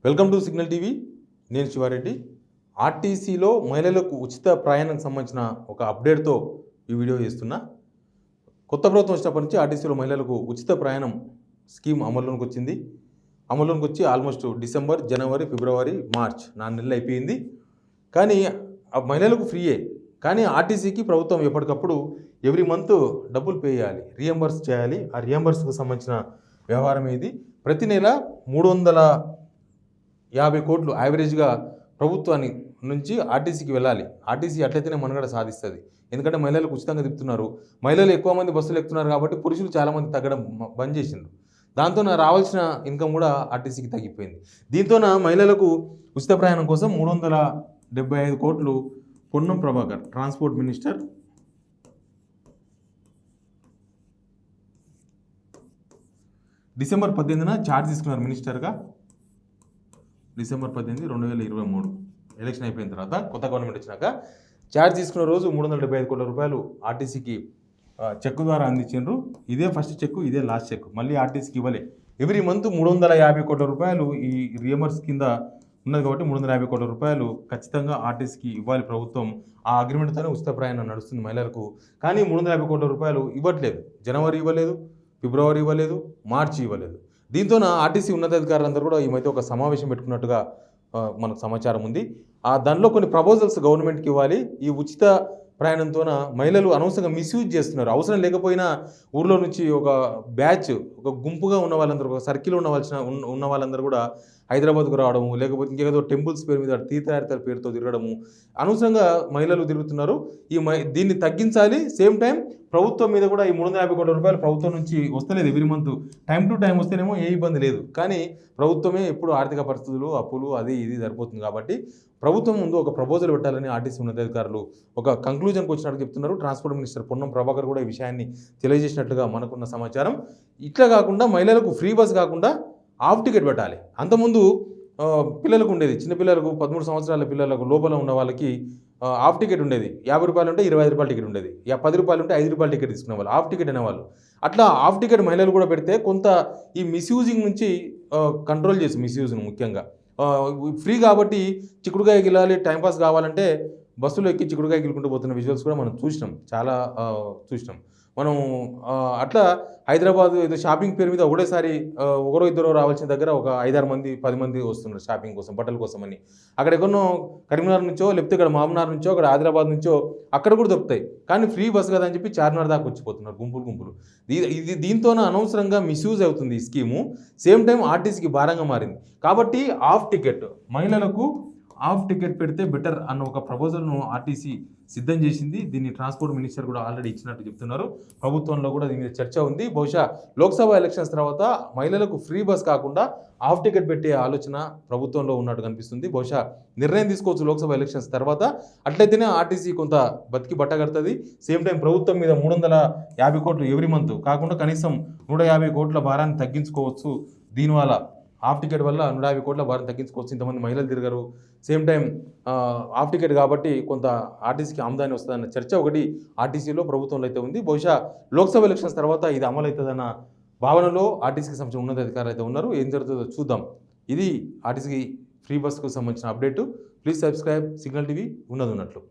Welcome to signal TV. నేను శివారెడ్డి. ఆర్టీసీలో మహిళలకు ఉచిత ప్రయాణానికి సంబంధించిన ఒక అప్డేట్తో ఈ వీడియో చేస్తున్నా. కొత్త ప్రభుత్వం వచ్చినప్పటి నుంచి ఆర్టీసీలో మహిళలకు ఉచిత ప్రయాణం స్కీమ్ అమల్లోకి వచ్చింది. అమల్లోకి వచ్చి ఆల్మోస్ట్ డిసెంబర్, జనవరి, ఫిబ్రవరి, మార్చ్ 4 నెలలు అయిపోయింది. కానీ ఆ మహిళలకు ఫ్రీయే. కానీ ఆర్టీసీకి ప్రభుత్వం ఎప్పటికప్పుడు ఎవ్రీ మంత్ డబ్బులు పే చేయాలి, రీఎంబర్స్ చేయాలి. ఆ రీఎంబర్స్కి సంబంధించిన వ్యవహారం ఇది. ప్రతి నెల 350 కోట్లు యావరేజ్గా ప్రభుత్వాన్ని నుంచి ఆర్టీసీకి వెళ్ళాలి. ఆర్టీసీ అట్లయితేనే మనుగడ సాధిస్తుంది. ఎందుకంటే మహిళలకు ఉచితంగా తిప్పుతున్నారు. మహిళలు ఎక్కువ మంది బస్సులు ఎక్కుతున్నారు కాబట్టి పురుషులు చాలామంది తగ్గడం బంద్ చేసిండ్రు. దాంతో రావాల్సిన ఇన్కమ్ కూడా ఆర్టీసీకి తగ్గిపోయింది. దీంతో మహిళలకు ఉచిత ప్రయాణం కోసం 375 కోట్లు Ponnam Prabhakar transport minister December 18న ఛార్జ్ తీసుకున్నారు మినిస్టర్గా. డిసెంబర్ 18, 2023 ఎలక్షన్ అయిపోయిన తర్వాత కొత్త గవర్నమెంట్ వచ్చినాక ఛార్జ్ తీసుకున్న రోజు 375 కోట్ల రూపాయలు ఆర్టీసీకి చెక్ ద్వారా అందించారు. ఇదే ఫస్ట్ చెక్, ఇదే లాస్ట్ చెక్. మళ్ళీ ఆర్టీసీకి ఇవ్వలే. ఎవ్రీ మంత్ 350 కోట్ల రూపాయలు ఈ రియంబర్స్ కింద ఉన్నది కాబట్టి 350 కోట్ల రూపాయలు ఖచ్చితంగా ఆర్టీసీకి ఇవ్వాలి ప్రభుత్వం. ఆ అగ్రిమెంట్తోనే ఉచిత ప్రయాణం నడుస్తుంది మహిళలకు. కానీ 350 కోట్ల రూపాయలు ఇవ్వట్లేదు. జనవరి ఇవ్వలేదు, ఫిబ్రవరి ఇవ్వలేదు, మార్చి ఇవ్వలేదు. దీంతో ఆర్టీసీ ఉన్నతాధికారులందరూ కూడా ఈ మధ్య ఒక సమావేశం పెట్టుకున్నట్టుగా మనకు సమాచారం ఉంది. దానిలో కొన్ని ప్రపోజల్స్ గవర్నమెంట్కి ఇవ్వాలి. ఈ ఉచిత ప్రయాణంతో మహిళలు అనవసరంగా మిస్యూజ్ చేస్తున్నారు. అవసరం లేకపోయినా ఊర్లో నుంచి ఒక బ్యాచ్, ఒక గుంపుగా ఉన్న వాళ్ళందరూ, ఒక సర్కిల్ ఉన్న వాళ్ళందరూ కూడా హైదరాబాద్కు రావడము, లేకపోతే ఇంకేదో టెంపుల్స్ పేరు మీద తీర్థయాత్ర పేరుతో తిరగడము, అనవసరంగా మహిళలు తిరుగుతున్నారు. దీన్ని తగ్గించాలి. సేమ్ టైం ప్రభుత్వం మీద కూడా ఈ 350 కోట్ల రూపాయలు ప్రభుత్వం నుంచి వస్తలేదు. Every month time to time వస్తేనేమో ఏ ఇబ్బంది లేదు. కానీ ప్రభుత్వమే ఎప్పుడు ఆర్థిక పరిస్థితులు, అప్పులు, అది ఇది సరిపోతుంది. కాబట్టి ప్రభుత్వం ముందు ఒక ప్రపోజల్ పెట్టాలని ఆర్టీసీ ఉన్నతాధికారులు ఒక కంక్లూజన్కి వచ్చినట్టు చెప్తున్నారు. ట్రాన్స్పోర్ట్ మినిస్టర్ పొన్నం ప్రభాకర్ కూడా ఈ విషయాన్ని తెలియజేసినట్లుగా మనకున్న సమాచారం. ఇట్లా కాకుండా మహిళలకు ఫ్రీ బస్ కాకుండా హాఫ్ టికెట్ పెట్టాలి. అంతకుముందు పిల్లలకు ఉండేది, చిన్నపిల్లలకు 13 సంవత్సరాల పిల్లలకు లోపల ఉన్న వాళ్ళకి హాఫ్ టికెట్ ఉండేది. 50 రూపాయలు ఉంటే 25 రూపాయల టికెట్ ఉండేది. 10 రూపాయలు ఉంటే 5 రూపాయల టికెట్ తీసుకునే వాళ్ళు, హాఫ్ టికెట్ అనేవాళ్ళు. అట్లా హాఫ్ టికెట్ మహిళలు కూడా పెడితే కొంత ఈ మిస్యూజింగ్ నుంచి కంట్రోల్ చేసి, మిస్యూజ్ను ముఖ్యంగా ఫ్రీ కాబట్టి చిక్కుడుకాయ గిలాలి, టైంపాస్ కావాలంటే బస్సులో ఎక్కి చిక్కుడుకాయ గిలుకుంటూ పోతున్న విజువల్స్ కూడా మనం చూసినాం, చాలా చూసినాం మనం. అట్లా హైదరాబాద్ ఏదో షాపింగ్ పేరు మీద ఒకటేసారి ఒకరో ఇద్దరు రావాల్సిన దగ్గర ఒక 5-6 మంది 10 మంది వస్తున్నారు షాపింగ్ కోసం, బట్టల కోసం అని. అక్కడ ఎక్కడో కరీంనగర్ నుంచో, లేకపోతే ఇక్కడ మామనార్ నుంచో, అక్కడ ఆదిలాబాద్ నుంచో అక్కడ కూడా దొరుకుతాయి. కానీ ఫ్రీ బస్ కదా అని చెప్పి చార్మినార్ దాకా వచ్చిపోతున్నారు గుంపులు. దీంతో అనవసరంగా మిస్యూజ్ అవుతుంది ఈ స్కీము. సేమ్ టైం ఆర్టీసీకి భారంగా మారింది. కాబట్టి హాఫ్ టికెట్, మహిళలకు హాఫ్ టికెట్ పెడితే బెటర్ అన్న ఒక ప్రపోజల్ను ఆర్టీసీ సిద్ధం చేసింది. దీన్ని ట్రాన్స్పోర్ట్ మినిస్టర్ కూడా ఆల్రెడీ ఇచ్చినట్టు చెప్తున్నారు. ప్రభుత్వంలో కూడా దీని మీద చర్చ ఉంది. బహుశా లోక్సభ ఎలక్షన్స్ తర్వాత మహిళలకు ఫ్రీ బస్ కాకుండా హాఫ్ టికెట్ పెట్టే ఆలోచన ప్రభుత్వంలో ఉన్నట్టు కనిపిస్తుంది. బహుశా నిర్ణయం తీసుకోవచ్చు లోక్సభ ఎలక్షన్స్ తర్వాత. అట్లయితేనే ఆర్టీసీ కొంత బతికి బట్టగడుతుంది. సేమ్ టైం ప్రభుత్వం మీద 350 కోట్లు ఎవ్రీ మంత్ కాకుండా కనీసం 150 కోట్ల భారాన్ని తగ్గించుకోవచ్చు. దీనివల్ల హాఫ్ టికెట్ వల్ల 150 కోట్ల భారం తగ్గించుకోవచ్చు. ఇంతమంది మహిళలు తిరగరు. సేమ్ టైం హాఫ్ టికెట్ కాబట్టి కొంత ఆర్టీసీకి ఆమ్దాని వస్తుందన్న చర్చ ఒకటి ఆర్టీసీలో ప్రభుత్వంలో అయితే ఉంది. బహుశా లోక్సభ ఎలక్షన్స్ తర్వాత ఇది అమలు అవుతుందన్న భావనలో ఆర్టీసీకి సంబంధించిన ఉన్నతాధికారులు అయితే ఉన్నారు. ఏం జరుగుతుందో చూద్దాం. ఇది ఆర్టీసీకి ఫ్రీ బస్కు సంబంధించిన update. Please subscribe signal TV ఉన్నట్టు.